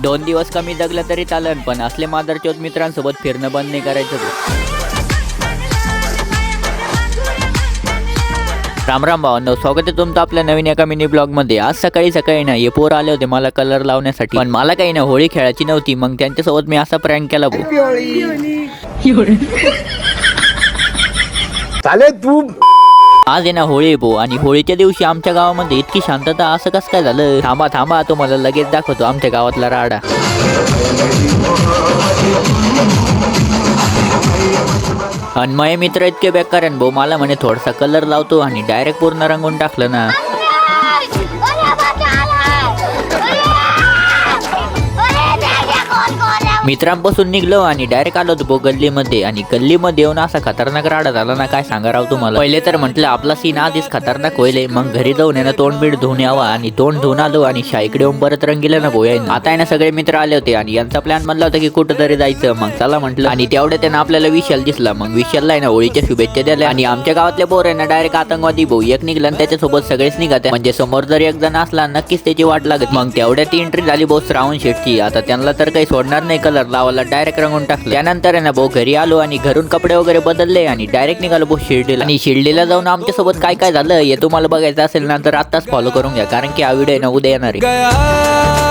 2 दिवस कमी जगलं तरी चालन, पण असले मादरचोद मित्रांसोबत फिरणं बंद नाही करायचं भाऊ. राम राम भावांनो, स्वागत आहे तुमचं आपल्या नवीन एका मिनी ब्लॉग मध्ये. आज सकाळी सकाळी ना हे पोर आले होते मला कलर लावण्यासाठी, पण मला काही ना होळी खेळायची नव्हती. मग त्यांच्यासोबत मी असा प्रँक केला भाऊ. चाले तू आज आहे ना होळी भाऊ, आणि होळीच्या दिवशी आमच्या गावामध्ये इतकी शांतता, असं कसं काय झालं? थांबा थांबा, तुम्हाला लगेच दाखवतो आमच्या गावातला राडा. आणि माझे मित्र इतके बेकार आहे भाऊ, मला म्हणे थोडासा कलर लावतो आणि डायरेक्ट पूर्ण रंगून टाकलं ना. मित्रांपासून निघलो आणि डायरेक्ट आलो होतो गल्लीमध्ये, आणि गल्लीमध्ये येऊन असा खतरनाक राडा झाला ना, काय सांगा राव तुम्हाला. पहिले तर म्हटलं आपला सीन आधीच खतरनाक होईल, मग घरी जाऊन ना तोंड बीड धुवून यावा, आणि तोंड धुवून आलो आणि शाईकडे येऊन परत रंगीला ना भाऊ. आता आहे ना सगळे मित्र आले होते आणि यांचा प्लॅन म्हणला होता की कुठं तरी जायचं. मग चला म्हटलं, आणि तेवढ्या त्यानं आपल्याला विशाल दिसला. मग विशालला आहे ना होळीच्या शुभेच्छा दिल्या, आणि आमच्या गावातले पोर आहे ना डायरेक्ट आतंकवादी भाऊ. एक निघला आणि त्याच्यासोबत सगळेच निघाते, म्हणजे समोर जर एक जण असला नक्कीच त्याची वाट लागत. मग तेवढ्यात एंट्री झाली भाऊ श्रावण शेटची. आता त्यांना तर काही सोडणार नाही कलर लावायला, डायरेक्ट रंगून टाकलं. त्यानंतर आहे ना भाऊ घरी आलो आणि घरून कपडे वगैरे बदलले आणि डायरेक्ट निघालो भाऊ शिर्डीला. आणि शिर्डीला जाऊन आमच्या सोबत काय काय झालं हे तुम्हाला बघायचं असेल ना तर आताच फॉलो करून घ्या, कारण की हा व्हिडिओ आहे ना उद्या येणार आहे.